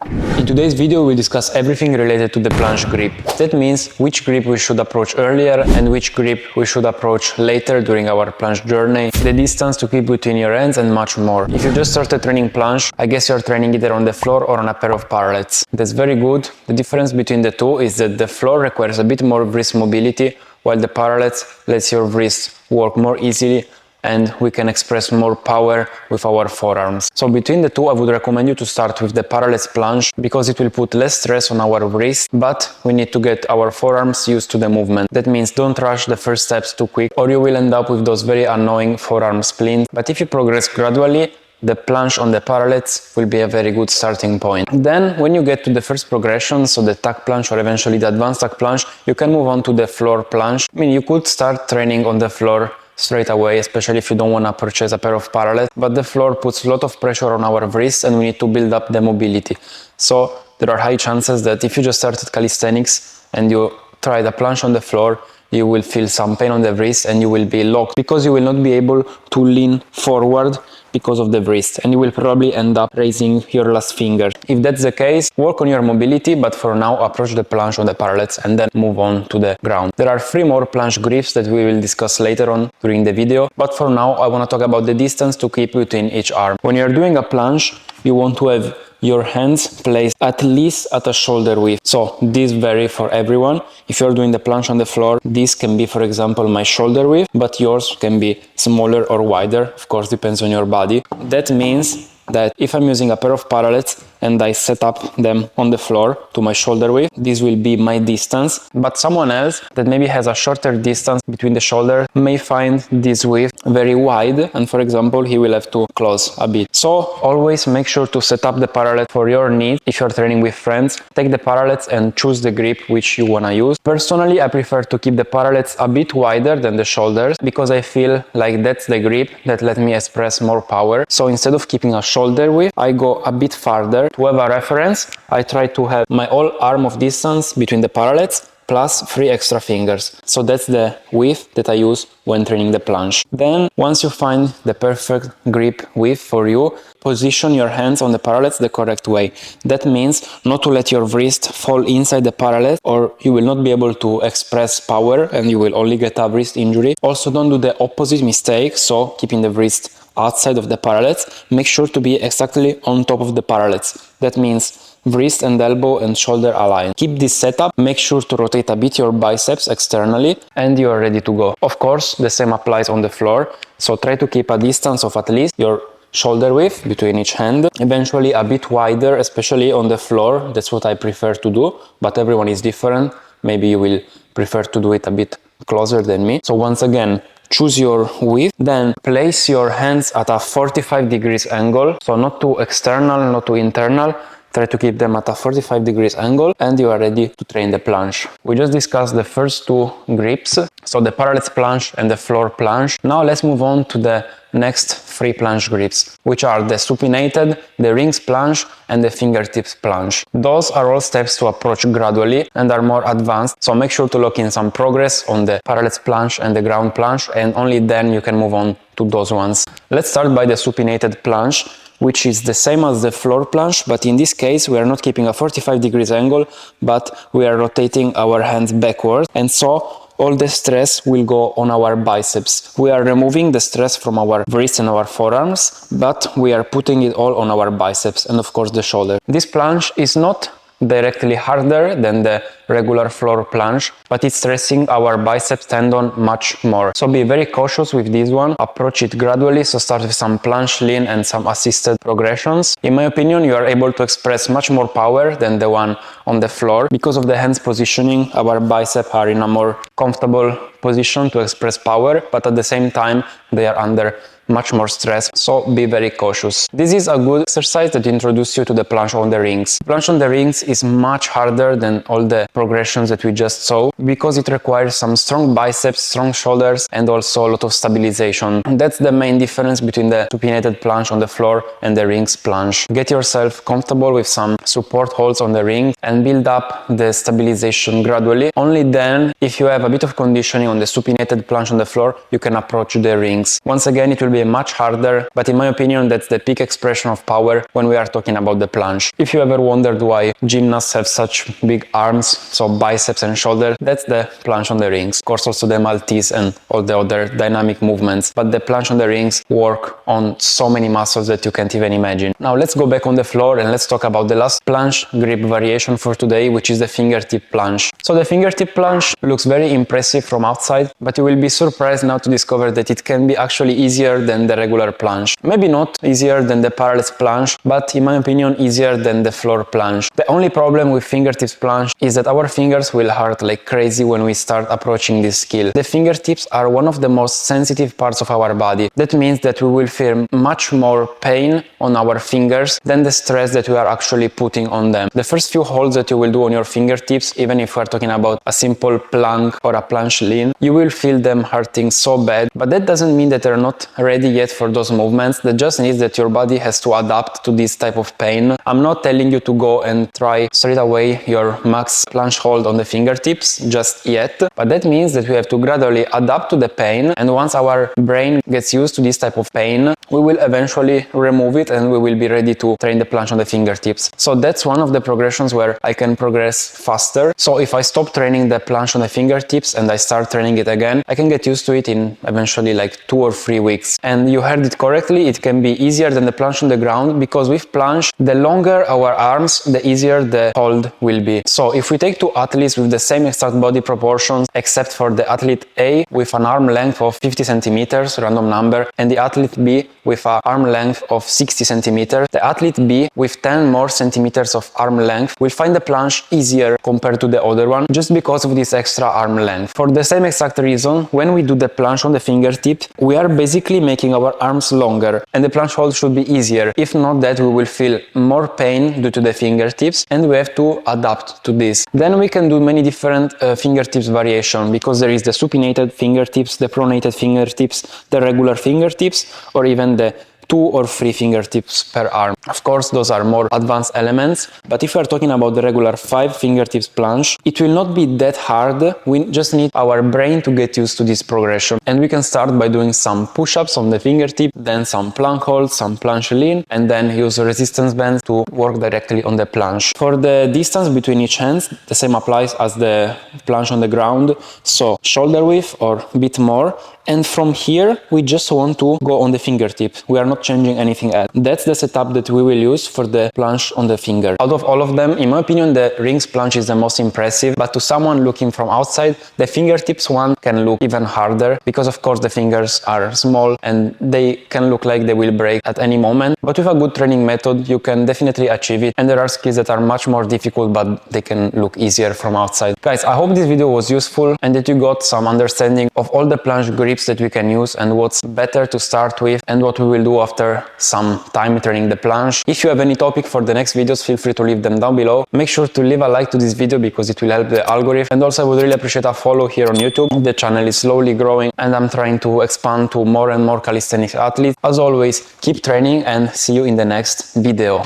In today's video we'll discuss everything related to the planche grip. That means which grip we should approach earlier and which grip we should approach later during our planche journey, the distance to keep between your hands and much more. If you just started training planche, I guess you're training either on the floor or on a pair of parallels. That's very good. The difference between the two is that the floor requires a bit more wrist mobility, while the parallels lets your wrist work more easily and we can express more power with our forearms. So between the two, I would recommend you to start with the parallels planche because it will put less stress on our wrist, but we need to get our forearms used to the movement. That means don't rush the first steps too quick or you will end up with those very annoying forearm splints. But if you progress gradually, the planche on the parallels will be a very good starting point. Then when you get to the first progression, so the tuck planche or eventually the advanced tuck planche, you can move on to the floor planche. I mean, you could start training on the floor straight away, especially if you don't want to purchase a pair of parallels, but the floor puts a lot of pressure on our wrists and we need to build up the mobility. So there are high chances that if you just started calisthenics and you try the planche on the floor, you will feel some pain on the wrist and you will be locked because you will not be able to lean forward because of the wrist and you will probably end up raising your last finger. If that's the case, work on your mobility, but for now approach the planche on the parallels and then move on to the ground. There are 3 more planche grips that we will discuss later on during the video, but for now I want to talk about the distance to keep between each arm. When you're doing a planche, you want to have your hands placed at least at a shoulder width. So this varies for everyone. If you're doing the planche on the floor, this can be, for example, my shoulder width, but yours can be smaller or wider. Of course, depends on your body. That means that if I'm using a pair of parallels and I set up them on the floor to my shoulder width, this will be my distance. But someone else that maybe has a shorter distance between the shoulders may find this width very wide and, for example, he will have to close a bit. So always make sure to set up the parallel for your needs. If you're training with friends, take the parallels and choose the grip which you want to use. Personally, I prefer to keep the parallels a bit wider than the shoulders because I feel like that's the grip that let me express more power. So instead of keeping a shoulder width, I go a bit farther. To have a reference, I try to have my whole arm of distance between the parallels plus 3 extra fingers. So that's the width that I use when training the planche. Then once you find the perfect grip width for you, position your hands on the parallels the correct way. That means not to let your wrist fall inside the parallel or you will not be able to express power and you will only get a wrist injury. Also don't do the opposite mistake, so keeping the wrist outside of the parallels, make sure to be exactly on top of the parallels. That means wrist and elbow and shoulder aligned. Keep this setup, make sure to rotate a bit your biceps externally and you are ready to go. Of course, the same applies on the floor, so try to keep a distance of at least your shoulder width between each hand, eventually a bit wider, especially on the floor. That's what I prefer to do, but everyone is different. Maybe you will prefer to do it a bit closer than me. So once again, choose your width, then place your hands at a 45 degrees angle, so not too external, not too internal. Try to keep them at a 45 degrees angle and you are ready to train the planche. We just discussed the first 2 grips, so the parallels planche and the floor planche. Now let's move on to the next 3 planche grips, which are the supinated, the rings planche and the fingertips planche. Those are all steps to approach gradually and are more advanced, so make sure to lock in some progress on the parallels planche and the ground planche and only then you can move on to those ones. Let's start by the supinated planche, which is the same as the floor planche, but in this case we are not keeping a 45 degrees angle, but we are rotating our hands backwards, and so all the stress will go on our biceps. We are removing the stress from our wrists and our forearms, but we are putting it all on our biceps and of course the shoulder. This planche is not directly harder than the regular floor planche, but it's stressing our biceps tendon much more. So be very cautious with this one, approach it gradually, so start with some planche lean and some assisted progressions. In my opinion, you are able to express much more power than the one on the floor. Because of the hands positioning, our biceps are in a more comfortable position to express power, but at the same time they are under much more stress, so be very cautious. This is a good exercise that introduces you to the planche on the rings. Planche on the rings is much harder than all the progressions that we just saw because it requires some strong biceps, strong shoulders and also a lot of stabilization. That's the main difference between the supinated planche on the floor and the rings planche. Get yourself comfortable with some support holds on the ring and build up the stabilization gradually. Only then, if you have a bit of conditioning on the supinated planche on the floor, you can approach the rings. Once again, it will be probably much harder, but in my opinion that's the peak expression of power when we are talking about the planche. If you ever wondered why gymnasts have such big arms, so biceps and shoulder, that's the planche on the rings. Of course also the Maltese and all the other dynamic movements, but the planche on the rings work on so many muscles that you can't even imagine. Now let's go back on the floor and let's talk about the last planche grip variation for today, which is the fingertip planche. So the fingertip planche looks very impressive from outside, but you will be surprised now to discover that it can be actually easier than the regular planche. Maybe not easier than the parallel planche, but in my opinion easier than the floor planche. The only problem with fingertips planche is that our fingers will hurt like crazy when we start approaching this skill. The fingertips are one of the most sensitive parts of our body. That means that we will feel much more pain on our fingers than the stress that we are actually putting on them. The first few holds that you will do on your fingertips, even if we are talking about a simple plank or a planche lean, you will feel them hurting so bad, but that doesn't mean that they're not ready yet for those movements. That just means that your body has to adapt to this type of pain. I'm not telling you to go and try straight away your max planche hold on the fingertips just yet, but that means that we have to gradually adapt to the pain, and once our brain gets used to this type of pain, we will eventually remove it and we will be ready to train the planche on the fingertips. So that's one of the progressions where I can progress faster. So if I stop training the planche on the fingertips and I start training it again, I can get used to it in eventually like 2 or 3 weeks. And you heard it correctly, it can be easier than the planche on the ground, because with planche, the longer our arms, the easier the hold will be. So if we take two athletes with the same exact body proportions, except for the athlete A with an arm length of 50 centimeters, random number, and the athlete B with an arm length of 60 centimeters, the athlete B with 10 more centimeters of arm length will find the planche easier compared to the other one, just because of this extra arm length. For the same exact reason, when we do the planche on the fingertip, we are basically making our arms longer, and the planche hold should be easier. If not that, we will feel more pain due to the fingertips, and we have to adapt to this. Then we can do many different fingertips variation, because there is the supinated fingertips, the pronated fingertips, the regular fingertips, or even the 2 or 3 fingertips per arm. Of course, those are more advanced elements, but if we are talking about the regular 5 fingertips planche, it will not be that hard. We just need our brain to get used to this progression. And we can start by doing some push-ups on the fingertip, then some plank holds, some planche lean, and then use resistance bands to work directly on the planche. For the distance between each hands, the same applies as the planche on the ground, so shoulder width or a bit more. And from here, we just want to go on the fingertip. We are not changing anything else. That's the setup that we will use for the planche on the finger. Out of all of them, in my opinion, the rings planche is the most impressive, but to someone looking from outside, the fingertips one can look even harder, because of course the fingers are small and they can look like they will break at any moment. But with a good training method, you can definitely achieve it. And there are skills that are much more difficult, but they can look easier from outside. Guys, I hope this video was useful and that you got some understanding of all the planche grips that we can use and what's better to start with and what we will do after some time training the planche. If you have any topic for the next videos, feel free to leave them down below. Make sure to leave a like to this video because it will help the algorithm, and also I would really appreciate a follow here on YouTube. The channel is slowly growing and I'm trying to expand to more and more calisthenics athletes. As always, keep training and see you in the next video.